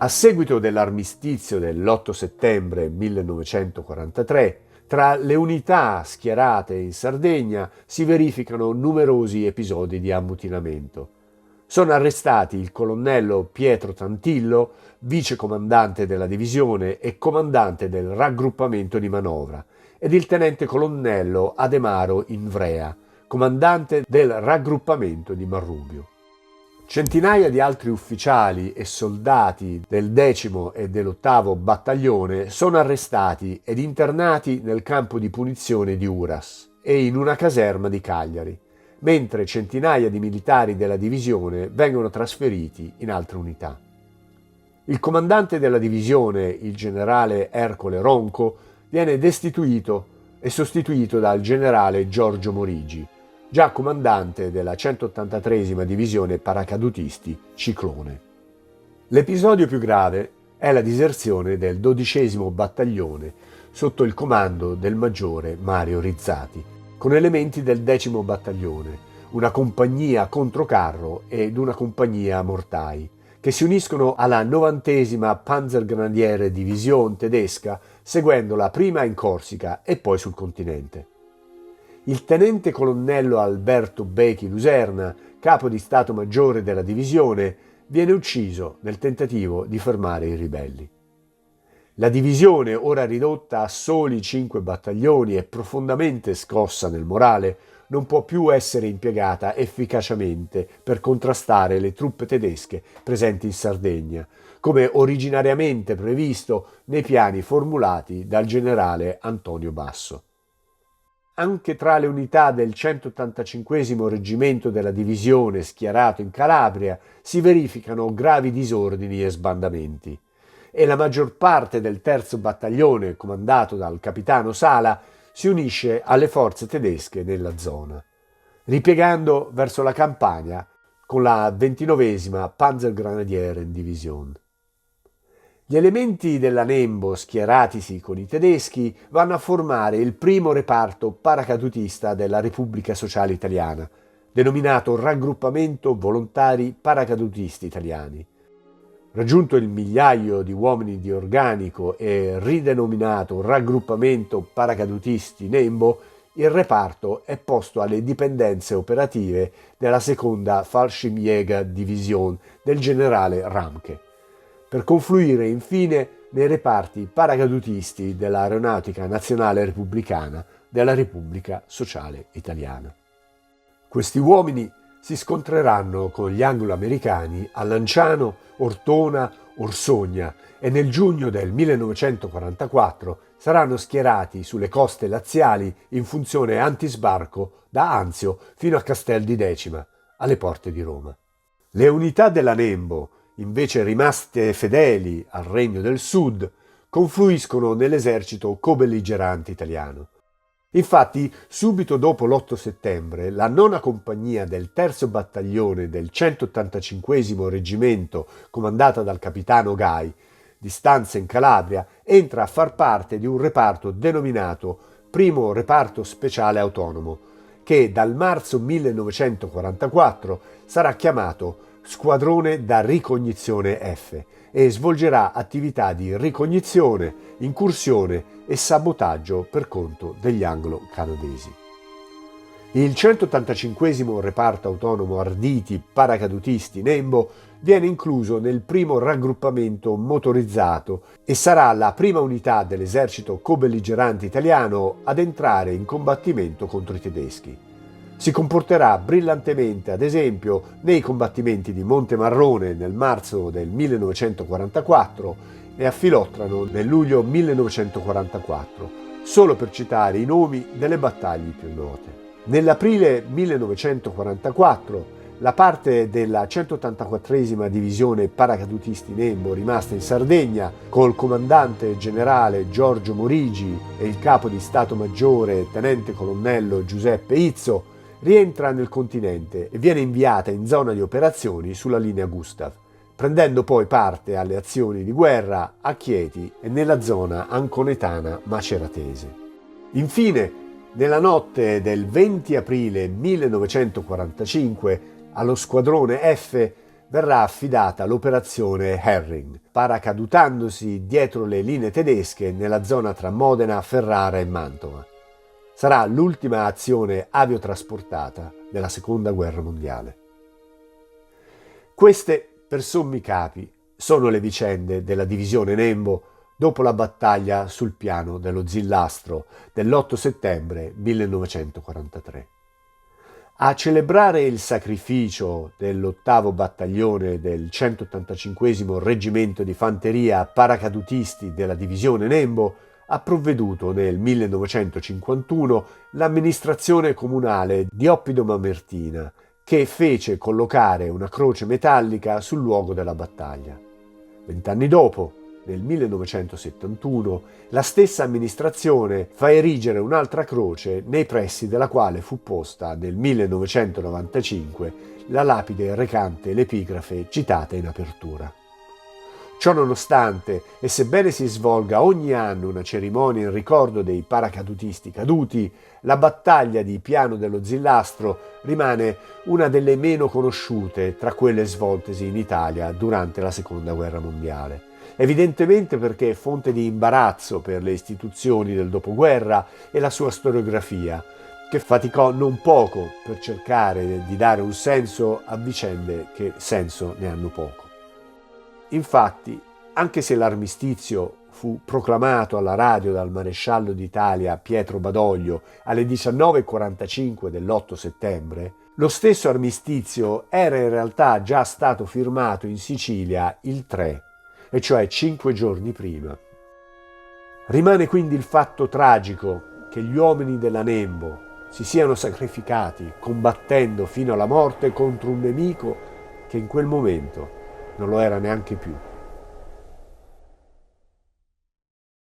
A seguito dell'armistizio dell'8 settembre 1943, tra le unità schierate in Sardegna si verificano numerosi episodi di ammutinamento. Sono arrestati il colonnello Pietro Tantillo, vicecomandante della divisione e comandante del raggruppamento di manovra, ed il tenente colonnello Ademaro Invrea, comandante del raggruppamento di Marrubio. Centinaia di altri ufficiali e soldati del 10° e dell'8° battaglione sono arrestati ed internati nel campo di punizione di Uras e in una caserma di Cagliari, mentre centinaia di militari della divisione vengono trasferiti in altre unità. Il comandante della divisione, il generale Ercole Ronco, viene destituito e sostituito dal generale Giorgio Morigi, già comandante della 183esima divisione paracadutisti Ciclone. L'episodio più grave è la diserzione del 12° battaglione sotto il comando del maggiore Mario Rizzati, con elementi del 10° battaglione, una compagnia controcarro ed una compagnia mortai, che si uniscono alla 90esima Panzergrenadiere Division tedesca, seguendola prima in Corsica e poi sul continente. Il tenente colonnello Alberto Becchi Luserna, capo di Stato Maggiore della divisione, viene ucciso nel tentativo di fermare i ribelli. La divisione, ora ridotta a soli 5 battaglioni e profondamente scossa nel morale, non può più essere impiegata efficacemente per contrastare le truppe tedesche presenti in Sardegna, come originariamente previsto nei piani formulati dal generale Antonio Basso. Anche tra le unità del 185° reggimento della divisione schierato in Calabria si verificano gravi disordini e sbandamenti, e la maggior parte del 3° battaglione, comandato dal capitano Sala, si unisce alle forze tedesche nella zona, ripiegando verso la Campania con la 29esima Panzergrenadiere Division. Gli elementi della Nembo schieratisi con i tedeschi vanno a formare il primo reparto paracadutista della Repubblica Sociale Italiana, denominato Raggruppamento Volontari Paracadutisti Italiani. Raggiunto il migliaio di uomini di organico e ridenominato Raggruppamento Paracadutisti Nembo, il reparto è posto alle dipendenze operative della seconda Fallschirmjäger Division del generale Ramke, per confluire infine nei reparti paracadutisti dell'Aeronautica Nazionale Repubblicana della Repubblica Sociale Italiana. Questi uomini si scontreranno con gli anglo-americani a Lanciano, Ortona, Orsogna e nel giugno del 1944 saranno schierati sulle coste laziali in funzione antisbarco da Anzio fino a Castel di Decima, alle porte di Roma. Le unità della Nembo, invece rimaste fedeli al Regno del Sud, confluiscono nell'esercito cobelligerante italiano. Infatti, subito dopo l'8 settembre, la 9ª compagnia del 3° battaglione del 185° reggimento, comandata dal capitano Gai, di stanza in Calabria, entra a far parte di un reparto denominato Primo Reparto Speciale Autonomo, che dal marzo 1944 sarà chiamato Squadrone da Ricognizione F e svolgerà attività di ricognizione, incursione e sabotaggio per conto degli anglo-canadesi. Il 185° reparto autonomo Arditi Paracadutisti Nembo viene incluso nel primo raggruppamento motorizzato e sarà la prima unità dell'esercito cobelligerante italiano ad entrare in combattimento contro i tedeschi. Si comporterà brillantemente, ad esempio, nei combattimenti di Monte Marrone nel marzo del 1944 e a Filottrano nel luglio 1944, solo per citare i nomi delle battaglie più note. Nell'aprile 1944, la parte della 184esima divisione paracadutisti Nembo rimasta in Sardegna, col comandante generale Giorgio Morigi e il capo di Stato Maggiore tenente colonnello Giuseppe Izzo, rientra nel continente e viene inviata in zona di operazioni sulla linea Gustav, prendendo poi parte alle azioni di guerra a Chieti e nella zona anconetana maceratese. Infine, nella notte del 20 aprile 1945, allo squadrone F verrà affidata l'operazione Herring, paracadutandosi dietro le linee tedesche nella zona tra Modena, Ferrara e Mantova. Sarà l'ultima azione aviotrasportata della Seconda Guerra Mondiale. Queste, per sommi capi, sono le vicende della divisione Nembo dopo la battaglia sul piano dello Zillastro dell'8 settembre 1943. A celebrare il sacrificio dell'8° battaglione del 185° Reggimento di Fanteria Paracadutisti della Divisione Nembo ha provveduto nel 1951 l'amministrazione comunale di Oppido Mamertina, che fece collocare una croce metallica sul luogo della battaglia. 20 anni dopo, nel 1971, la stessa amministrazione fa erigere un'altra croce nei pressi della quale fu posta nel 1995 la lapide recante l'epigrafe citata in apertura. Ciò nonostante, e sebbene si svolga ogni anno una cerimonia in ricordo dei paracadutisti caduti, la battaglia di Piano dello Zillastro rimane una delle meno conosciute tra quelle svoltesi in Italia durante la Seconda Guerra Mondiale. Evidentemente perché è fonte di imbarazzo per le istituzioni del dopoguerra e la sua storiografia, che faticò non poco per cercare di dare un senso a vicende che senso ne hanno poco. Infatti, anche se l'armistizio fu proclamato alla radio dal maresciallo d'Italia Pietro Badoglio alle 19:45 dell'8 settembre, lo stesso armistizio era in realtà già stato firmato in Sicilia il 3, e cioè 5 giorni prima. Rimane quindi il fatto tragico che gli uomini della Nembo si siano sacrificati combattendo fino alla morte contro un nemico che in quel momento non lo era neanche più.